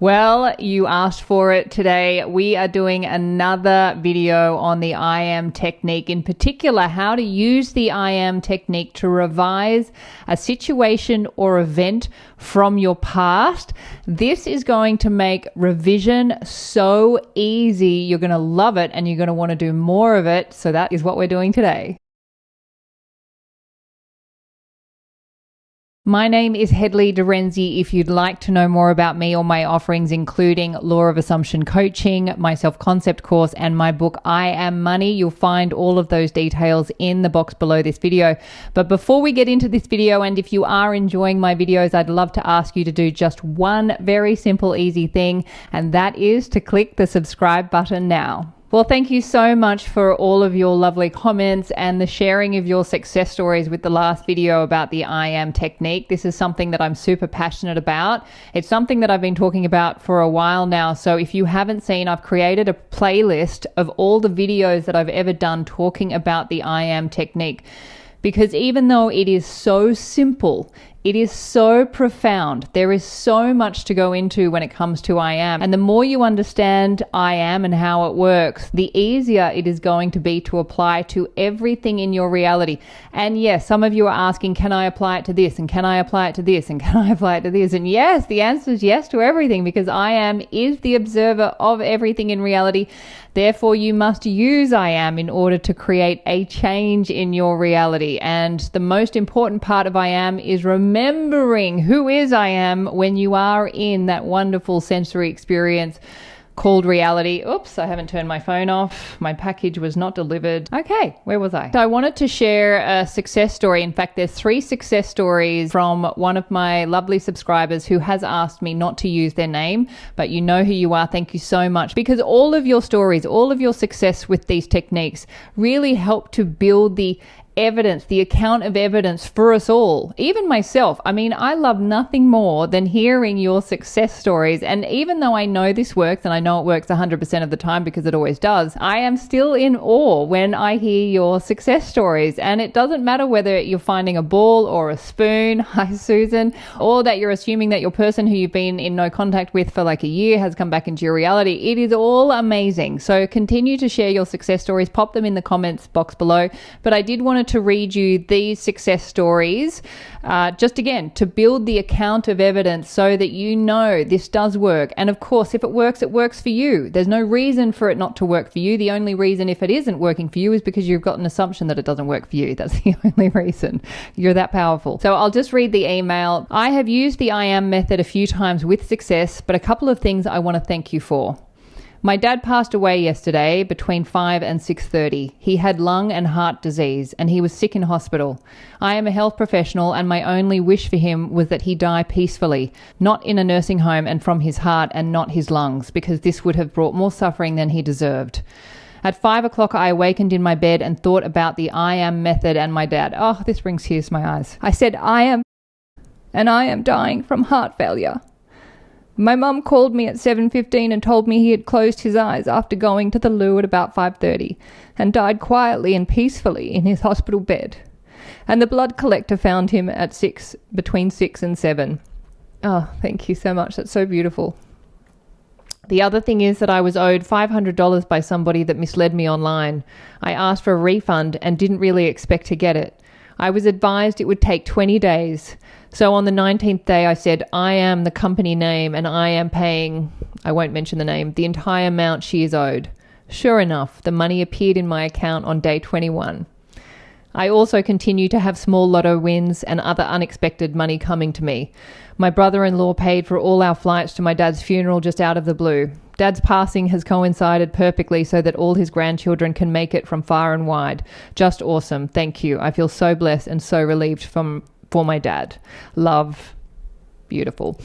Well, you asked for it today. We are doing another video on the I am technique, in particular, how to use the I am technique to revise a situation or event from your past. This is going to make revision so easy. You're going to love it and you're going to want to do more of it. So that is what we're doing today. My name is Hedley Derenzie. If you'd like to know more about me or my offerings, including Law of Assumption coaching, my self-concept course, and my book, I Am Money, you'll find all of those details in the box below this video. But before we get into this video, and if you are enjoying my videos, I'd love to ask you to do just one very simple, easy thing, and that is to click the subscribe button now. Well, thank you so much for all of your lovely comments and the sharing of your success stories with the last video about the I am technique. This is something that I'm super passionate about. It's something that I've been talking about for a while now. So if you haven't seen, I've created a playlist of all the videos that I've ever done talking about the I am technique. Because even though it is so simple, it is so profound. There is so much to go into when it comes to I am. And the more you understand I am and how it works, the easier it is going to be to apply to everything in your reality. And yes, some of you are asking, can I apply it to this? And can I apply it to this? And can I apply it to this? And yes, the answer is yes to everything, because I am is the observer of everything in reality. Therefore, you must use I am in order to create a change in your reality. And the most important part of I am is remembering who is I am when you are in that wonderful sensory experience called reality. Oops, I haven't turned my phone off. My package was not delivered. Okay, where was I? So I wanted to share a success story. In fact, there's 3 success stories from one of my lovely subscribers who has asked me not to use their name, but you know who you are. Thank you so much, because all of your stories, all of your success with these techniques really help to build the evidence, the account of evidence for us all, even myself. I mean, I love nothing more than hearing your success stories. And even though I know this works, and I know it works 100% of the time because it always does, I am still in awe when I hear your success stories. And it doesn't matter whether you're finding a ball or a spoon, hi Susan, or that you're assuming that your person who you've been in no contact with for like a year has come back into your reality. It is all amazing. So continue to share your success stories, pop them in the comments box below. But I did want to read you these success stories, just again, to build the account of evidence so that you know this does work. And of course, if it works for you. There's no reason for it not to work for you. The only reason if it isn't working for you is because you've got an assumption that it doesn't work for you. That's the only reason. You're that powerful. So I'll just read the email. I have used the I am method a few times with success, but a couple of things I want to thank you for. My dad passed away yesterday between 5 and 6:30. He had lung and heart disease and he was sick in hospital. I am a health professional and my only wish for him was that he die peacefully, not in a nursing home and from his heart and not his lungs, because this would have brought more suffering than he deserved. At 5 o'clock, I awakened in my bed and thought about the I am method and my dad. Oh, this brings tears to my eyes. I said, I am dying from heart failure. My mum called me at 7:15 and told me he had closed his eyes after going to the loo at about 5:30 and died quietly and peacefully in his hospital bed. And the blood collector found him at between 6 and 7. Oh, thank you so much. That's so beautiful. The other thing is that I was owed $500 by somebody that misled me online. I asked for a refund and didn't really expect to get it. I was advised it would take 20 days. So on the 19th day, I said, I am the company name and I am paying, I won't mention the name, the entire amount she is owed. Sure enough, the money appeared in my account on day 21. I also continue to have small lotto wins and other unexpected money coming to me. My brother-in-law paid for all our flights to my dad's funeral just out of the blue. Dad's passing has coincided perfectly so that all his grandchildren can make it from far and wide. Just awesome. Thank you. I feel so blessed and so relieved for my dad. Love. Beautiful.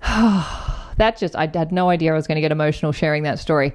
I had no idea I was going to get emotional sharing that story.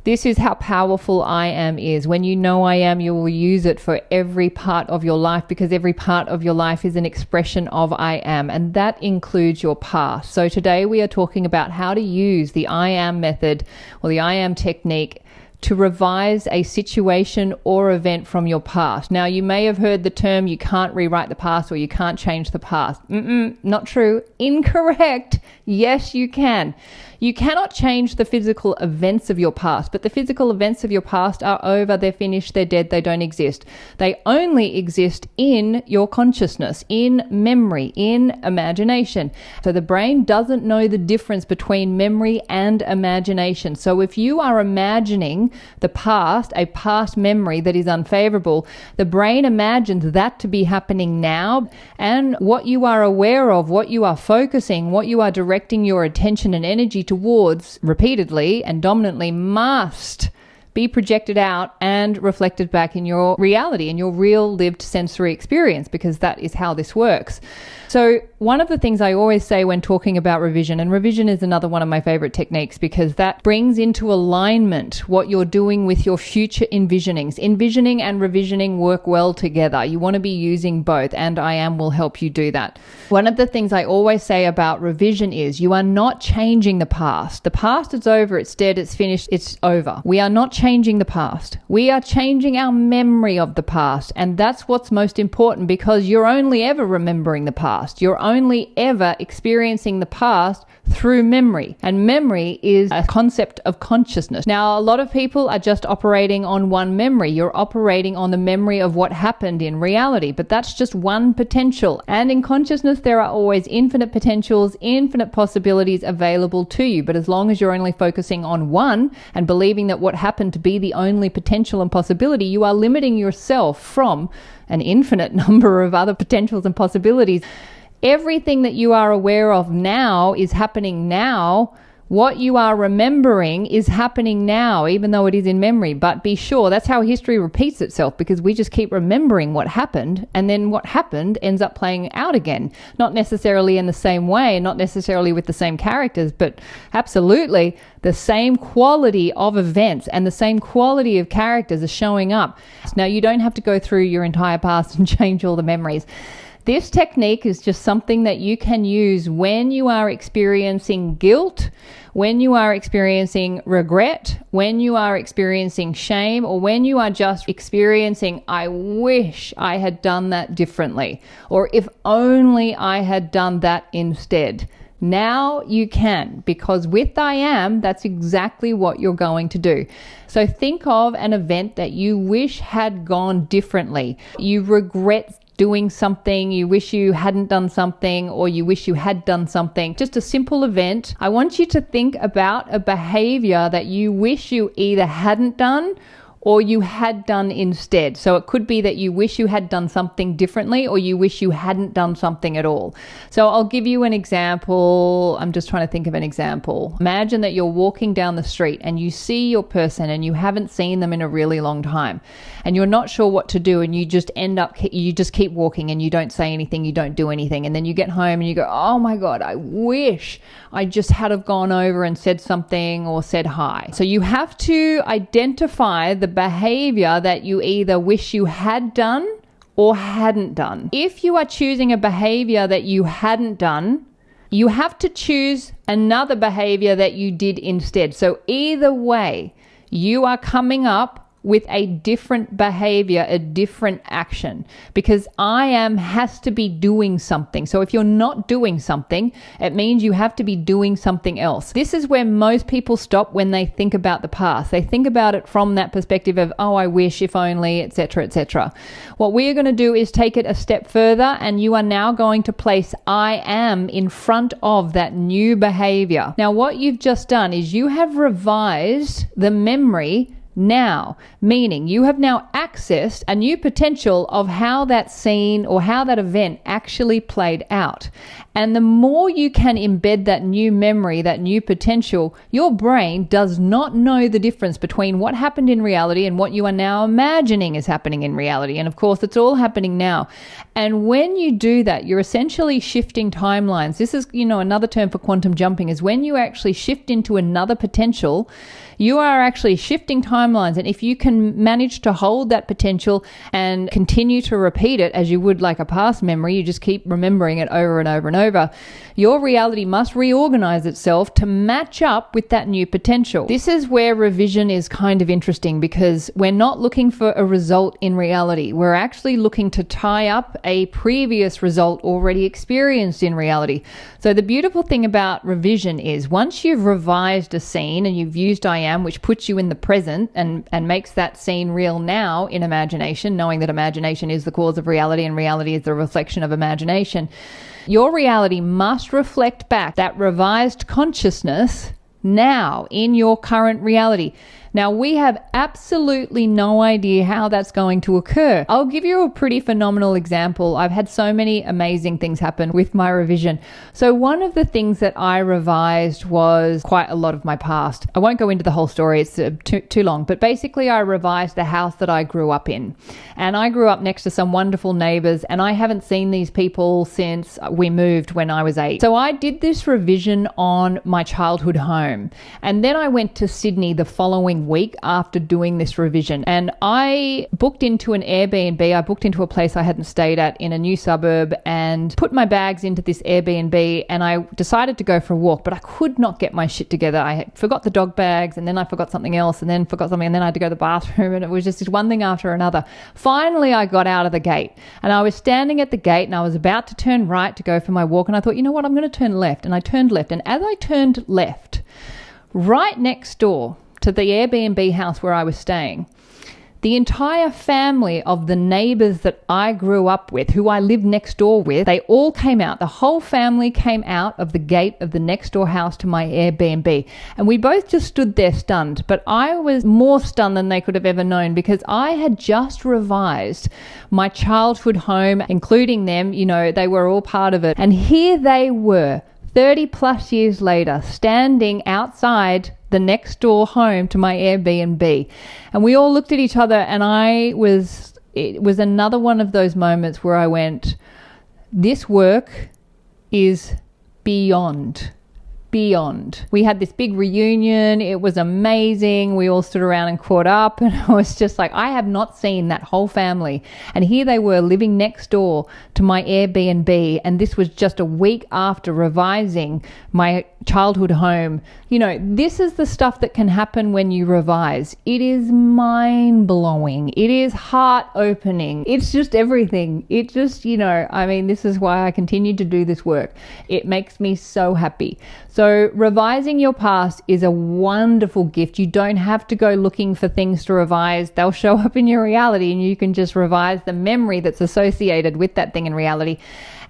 This is how powerful I am is. When you know I am, you will use it for every part of your life, because every part of your life is an expression of I am, and that includes your past. So today we are talking about how to use the I am method or the I am technique to revise a situation or event from your past. Now, you may have heard the term you can't rewrite the past or you can't change the past. Not true. Incorrect. Yes, you can. You cannot change the physical events of your past, but the physical events of your past are over, they're finished, they're dead, they don't exist. They only exist in your consciousness, in memory, in imagination. So the brain doesn't know the difference between memory and imagination. So if you are imagining the past, a past memory that is unfavorable, the brain imagines that to be happening now, and what you are aware of, what you are focusing, what you are directing your attention and energy towards repeatedly and dominantly must be projected out and reflected back in your reality, in your real lived sensory experience, because that is how this works. So one of the things I always say when talking about revision, and revision is another one of my favorite techniques because that brings into alignment what you're doing with your future envisionings. Envisioning and revisioning work well together. You want to be using both, and I Am will help you do that. One of the things I always say about revision is you are not changing the past. The past is over, it's dead, it's finished, it's over. We are not changing the past. We are changing our memory of the past, and that's what's most important because you're only ever remembering the past. You're only ever experiencing the past through memory, and memory is a concept of consciousness. Now, a lot of people are just operating on one memory. You're operating on the memory of what happened in reality, but that's just one potential. And in consciousness, there are always infinite potentials, infinite possibilities available to you. But as long as you're only focusing on one and believing that what happened to be the only potential and possibility, you are limiting yourself from an infinite number of other potentials and possibilities. Everything that you are aware of now is happening now. What you are remembering is happening now, even though it is in memory. But be sure, that's how history repeats itself, because we just keep remembering what happened, and then what happened ends up playing out again. Not necessarily in the same way, not necessarily with the same characters, but absolutely the same quality of events and the same quality of characters are showing up. Now, you don't have to go through your entire past and change all the memories. This technique is just something that you can use when you are experiencing guilt, when you are experiencing regret, when you are experiencing shame, or when you are just experiencing, I wish I had done that differently, or if only I had done that instead. Now you can, because with I Am, that's exactly what you're going to do. So think of an event that you wish had gone differently. You regret doing something, you wish you hadn't done something, or you wish you had done something. Just a simple event. I want you to think about a behavior that you wish you either hadn't done or you had done instead. So it could be that you wish you had done something differently, or you wish you hadn't done something at all. So I'll give you an example. I'm just trying to think of an example. Imagine that you're walking down the street and you see your person and you haven't seen them in a really long time, and you're not sure what to do, and you just you just keep walking and you don't say anything, you don't do anything, and then you get home and you go, oh my God, I wish I just had have gone over and said something or said hi. So you have to identify the behavior that you either wish you had done or hadn't done. If you are choosing a behavior that you hadn't done, you have to choose another behavior that you did instead. So either way, you are coming up with a different behavior, a different action, because I Am has to be doing something. So if you're not doing something, it means you have to be doing something else. This is where most people stop when they think about the past. They think about it from that perspective of, oh, I wish, if only, etc., etc. What we are going to do is take it a step further, and you are now going to place I Am in front of that new behavior. Now, what you've just done is you have revised the memory now, meaning you have now accessed a new potential of how that scene or how that event actually played out. And the more you can embed that new memory, that new potential, your brain does not know the difference between what happened in reality and what you are now imagining is happening in reality. And of course, it's all happening now. And when you do that, you're essentially shifting timelines. This is, another term for quantum jumping, is when you actually shift into another potential, you are actually shifting timelines timelines. And if you can manage to hold that potential and continue to repeat it as you would like a past memory, you just keep remembering it over and over and over, your reality must reorganize itself to match up with that new potential. This is where revision is kind of interesting, because we're not looking for a result in reality. We're actually looking to tie up a previous result already experienced in reality. So the beautiful thing about revision is once you've revised a scene and you've used I am, which puts you in the present and makes that scene real now in imagination, knowing that imagination is the cause of reality and reality is the reflection of imagination, your reality must reflect back that revised consciousness now in your current reality. Now, we have absolutely no idea how that's going to occur. I'll give you a pretty phenomenal example. I've had so many amazing things happen with my revision. So one of the things that I revised was quite a lot of my past. I won't go into the whole story, it's too long, but basically I revised the house that I grew up in. And I grew up next to some wonderful neighbors, and I haven't seen these people since we moved when I was 8. So I did this revision on my childhood home. And then I went to Sydney the following week after doing this revision, and I booked into an Airbnb. I booked into a place I hadn't stayed at in a new suburb and put my bags into this Airbnb, and I decided to go for a walk, but I could not get my shit together. I forgot the dog bags, and then I forgot something else, and then forgot something, and then I had to go to the bathroom, and it was just this one thing after another. Finally, I got out of the gate, and I was standing at the gate, and I was about to turn right to go for my walk, and I thought, you know what, I'm going to turn left, and I turned left, and as I turned left, right next door to the Airbnb house where I was staying, the entire family of the neighbors that I grew up with, who I lived next door with, they all came out. The whole family came out of the gate of the next door house to my Airbnb. And we both just stood there stunned. But I was more stunned than they could have ever known, because I had just revised my childhood home, including them. You know, they were all part of it. And here they were, 30 plus years later, standing outside the next door home to my Airbnb. And we all looked at each other, and it was another one of those moments where I went, this work is beyond. We had this big reunion. It was amazing. We all stood around and caught up, and I was just like, I have not seen that whole family. And here they were living next door to my Airbnb, and this was just a week after revising my childhood home. You know, this is the stuff that can happen when you revise. It is mind-blowing. It is heart-opening. It's just everything. It just, you know, I mean, this is why I continue to do this work. It makes me so happy. So revising your past is a wonderful gift. You don't have to go looking for things to revise. They'll show up in your reality, and you can just revise the memory that's associated with that thing in reality.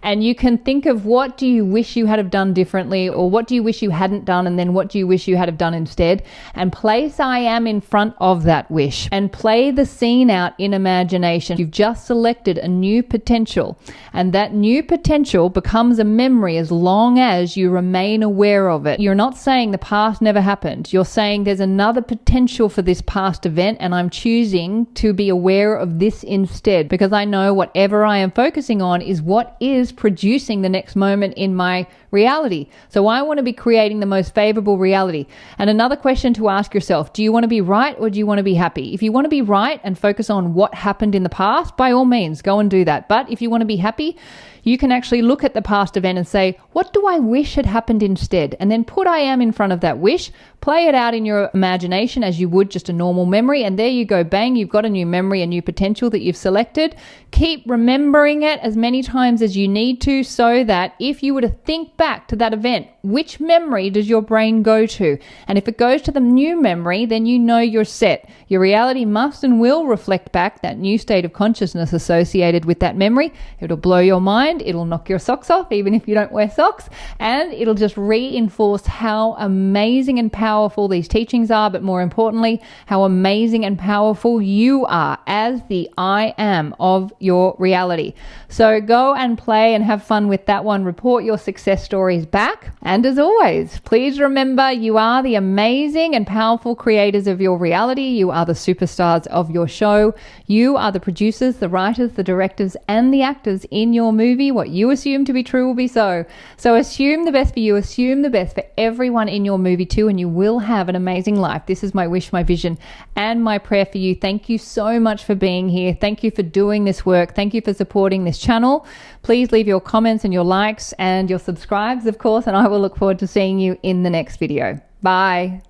And you can think of, what do you wish you had have done differently, or what do you wish you hadn't done, and then what do you wish you had have done instead, and place I am in front of that wish and play the scene out in imagination. You've just selected a new potential, and that new potential becomes a memory as long as you remain aware of it. You're not saying the past never happened. You're saying there's another potential for this past event, and I'm choosing to be aware of this instead, because I know whatever I am focusing on is what is producing the next moment in my reality. So I want to be creating the most favorable reality. And another question to ask yourself, do you want to be right, or do you want to be happy? If you want to be right and focus on what happened in the past, by all means, go and do that. But if you want to be happy, you can actually look at the past event and say, what do I wish had happened instead? And then put I am in front of that wish, play it out in your imagination as you would just a normal memory. And there you go, bang, you've got a new memory, a new potential that you've selected. Keep remembering it as many times as you need to, so that if you were to think back to that event, which memory does your brain go to? And if it goes to the new memory, then you know you're set. Your reality must and will reflect back that new state of consciousness associated with that memory. It'll blow your mind. It'll knock your socks off, even if you don't wear socks. And it'll just reinforce how amazing and powerful these teachings are, but more importantly, how amazing and powerful you are as the I am of your reality. So go and play and have fun with that one. Report your success stories back. And And as always, please remember you are the amazing and powerful creators of your reality. You are the superstars of your show. You are the producers, the writers, the directors, and the actors in your movie. What you assume to be true will be so. So assume the best for you. Assume the best for everyone in your movie too, and you will have an amazing life. This is my wish, my vision, and my prayer for you. Thank you so much for being here. Thank you for doing this work. Thank you for supporting this channel. Please leave your comments and your likes and your subscribes, of course, and I will look forward to seeing you in the next video. Bye.